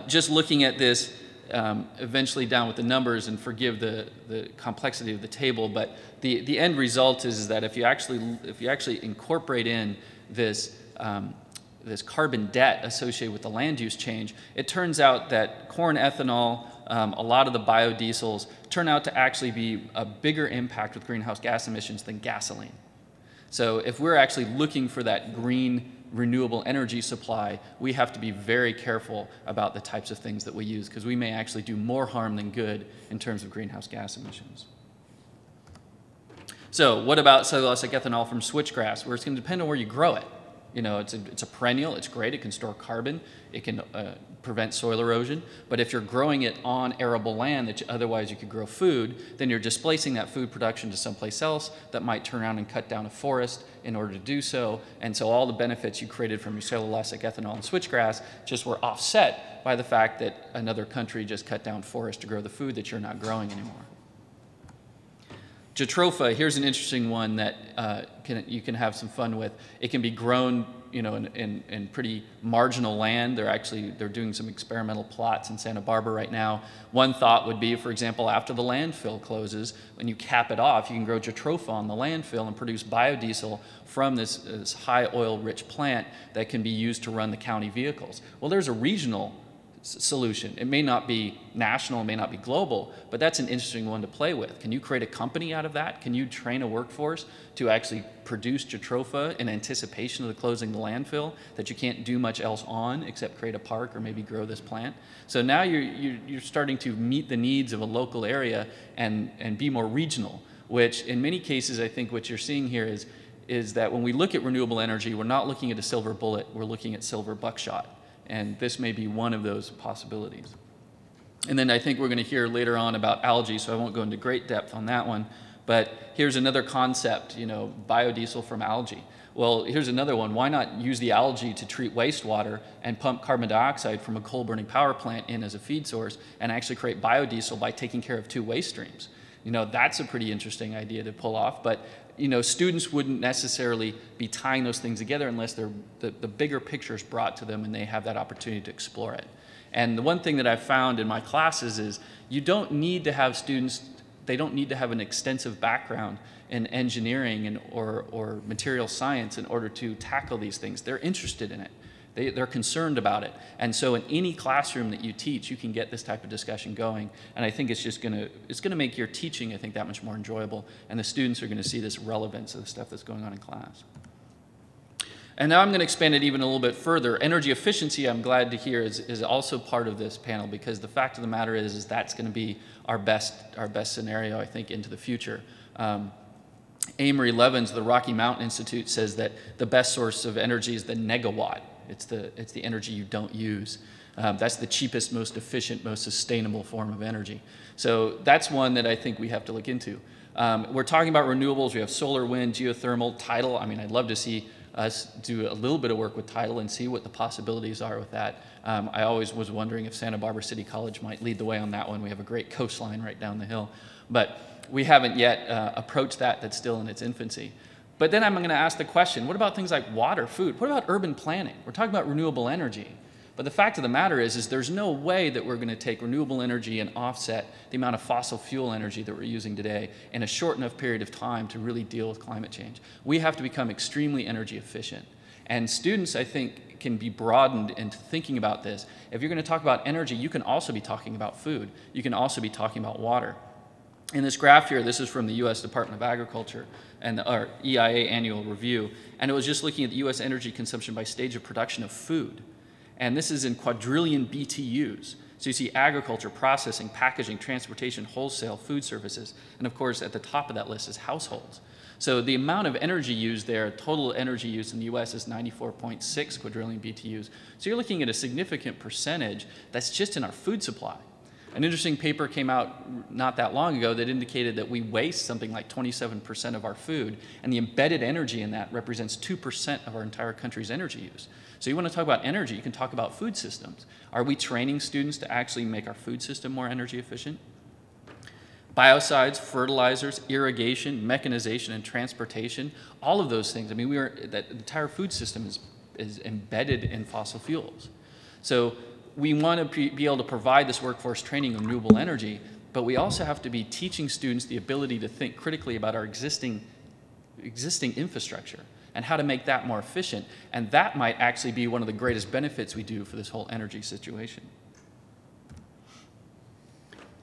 just looking at this, eventually down with the numbers, and forgive the complexity of the table, but the end result is that if you actually incorporate in this this carbon debt associated with the land use change, it turns out that corn ethanol, a lot of the biodiesels, turn out to actually be a bigger impact with greenhouse gas emissions than gasoline. So if we're actually looking for that green renewable energy supply, we have to be very careful about the types of things that we use, because we may actually do more harm than good in terms of greenhouse gas emissions. So what about cellulosic ethanol from switchgrass? Well, it's going to depend on where you grow it. You know, it's a perennial, it's great, it can store carbon, it can prevent soil erosion, but if you're growing it on arable land that otherwise you could grow food, then you're displacing that food production to someplace else that might turn around and cut down a forest in order to do so, and so all the benefits you created from your cellulosic ethanol and switchgrass just were offset by the fact that another country just cut down forest to grow the food that you're not growing anymore. Jatropha, here's an interesting one that you can have some fun with. It can be grown, you know, in pretty marginal land. They're doing some experimental plots in Santa Barbara right now. One thought would be, for example, after the landfill closes, when you cap it off, you can grow jatropha on the landfill and produce biodiesel from this high oil-rich plant that can be used to run the county vehicles. Well, there's a regional solution. It may not be national, it may not be global, but that's an interesting one to play with. Can you create a company out of that? Can you train a workforce to actually produce jatropha in anticipation of the closing of the landfill that you can't do much else on except create a park or maybe grow this plant? So now you're starting to meet the needs of a local area and be more regional, which in many cases I think what you're seeing here is that when we look at renewable energy, we're not looking at a silver bullet, we're looking at silver buckshot. And this may be one of those possibilities. And then I think we're going to hear later on about algae, so I won't go into great depth on that one. But here's another concept, you know, biodiesel from algae. Well, here's another one. Why not use the algae to treat wastewater and pump carbon dioxide from a coal-burning power plant in as a feed source and actually create biodiesel by taking care of two waste streams? You know, that's a pretty interesting idea to pull off. But you know, students wouldn't necessarily be tying those things together unless the bigger picture is brought to them and they have that opportunity to explore it. And the one thing that I've found in my classes is you don't need to have students, they don't need to have an extensive background in engineering or material science in order to tackle these things. They're interested in it. They're concerned about it. And so in any classroom that you teach, you can get this type of discussion going. And I think it's just gonna make your teaching, I think, that much more enjoyable. And the students are gonna see this relevance of the stuff that's going on in class. And now I'm gonna expand it even a little bit further. Energy efficiency, I'm glad to hear, is also part of this panel, because the fact of the matter is that's gonna be our best scenario, I think, into the future. Amory Levins, the Rocky Mountain Institute, says that the best source of energy is the negawatt. It's the energy you don't use. That's the cheapest, most efficient, most sustainable form of energy. So that's one that I think we have to look into. We're talking about renewables. We have solar, wind, geothermal, tidal. I mean, I'd love to see us do a little bit of work with tidal and see what the possibilities are with that. I always was wondering if Santa Barbara City College might lead the way on that one. We have a great coastline right down the hill. But we haven't yet approached that. That's still in its infancy. But then I'm going to ask the question, what about things like water, food? What about urban planning? We're talking about renewable energy. But the fact of the matter is there's no way that we're going to take renewable energy and offset the amount of fossil fuel energy that we're using today in a short enough period of time to really deal with climate change. We have to become extremely energy efficient. And students, I think, can be broadened into thinking about this. If you're going to talk about energy, you can also be talking about food. You can also be talking about water. In this graph here, this is from the U.S. Department of Agriculture and our EIA annual review, and it was just looking at the U.S. energy consumption by stage of production of food. And this is in quadrillion BTUs. So you see agriculture, processing, packaging, transportation, wholesale, food services, and of course at the top of that list is households. So the amount of energy used there, total energy use in the U.S. is 94.6 quadrillion BTUs. So you're looking at a significant percentage that's just in our food supply. An interesting paper came out not that long ago that indicated that we waste something like 27% of our food, and the embedded energy in that represents 2% of our entire country's energy use. So you want to talk about energy, you can talk about food systems. Are we training students to actually make our food system more energy efficient? Biocides, fertilizers, irrigation, mechanization, and transportation, all of those things. I mean, that entire food system is embedded in fossil fuels. So we want to be able to provide this workforce training in renewable energy, but we also have to be teaching students the ability to think critically about our existing infrastructure and how to make that more efficient. And that might actually be one of the greatest benefits we do for this whole energy situation.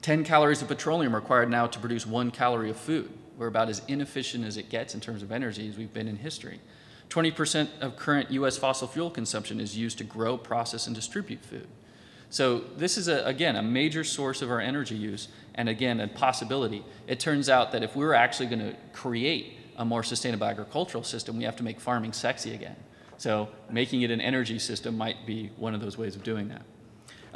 10 calories of petroleum required now to produce 1 calorie of food. We're about as inefficient as it gets in terms of energy as we've been in history. 20% of current US fossil fuel consumption is used to grow, process, and distribute food. So this is, again, a major source of our energy use, and again, a possibility. It turns out that if we're actually going to create a more sustainable agricultural system, we have to make farming sexy again. So making it an energy system might be one of those ways of doing that.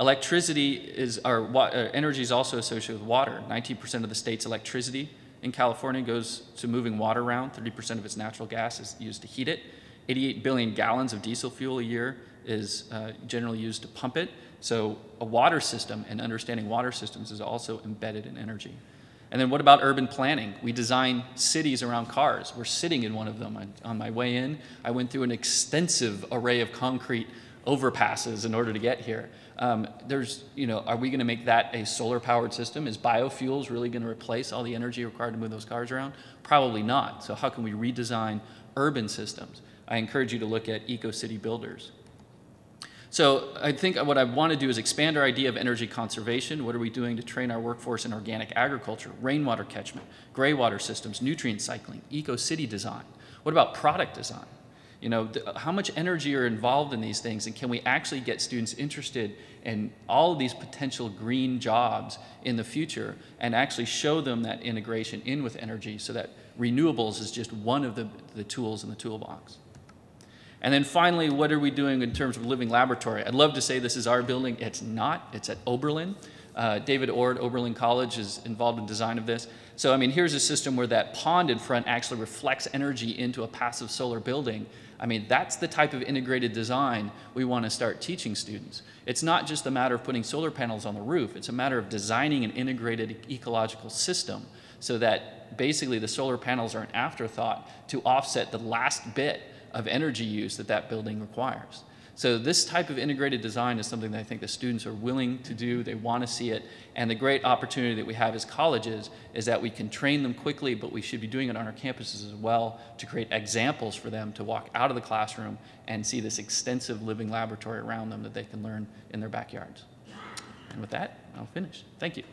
Electricity is, energy is also associated with water. 19% of the state's electricity in California goes to moving water around. 30% of its natural gas is used to heat it. 88 billion gallons of diesel fuel a year is generally used to pump it. So a water system and understanding water systems is also embedded in energy. And then what about urban planning? We design cities around cars. We're sitting in one of them. On my way in, I went through an extensive array of concrete overpasses in order to get here. Are we going to make that a solar-powered system? Is biofuels really going to replace all the energy required to move those cars around? Probably not. So how can we redesign urban systems? I encourage you to look at eco-city builders. So I think what I want to do is expand our idea of energy conservation. What are we doing to train our workforce in organic agriculture, rainwater catchment, gray water systems, nutrient cycling, eco-city design? What about product design? How much energy are involved in these things, and can we actually get students interested in all of these potential green jobs in the future and actually show them that integration in with energy so that renewables is just one of the tools in the toolbox. And then finally, what are we doing in terms of living laboratory? I'd love to say this is our building. It's not. It's at Oberlin. David Ord, Oberlin College, is involved in design of this. So, here's a system where that pond in front actually reflects energy into a passive solar building. That's the type of integrated design we want to start teaching students. It's not just a matter of putting solar panels on the roof. It's a matter of designing an integrated ecological system so that basically the solar panels are an afterthought to offset the last bit of energy use that building requires. So this type of integrated design is something that I think the students are willing to do. They want to see it. And the great opportunity that we have as colleges is that we can train them quickly, but we should be doing it on our campuses as well to create examples for them to walk out of the classroom and see this extensive living laboratory around them that they can learn in their backyards. And with that, I'll finish. Thank you.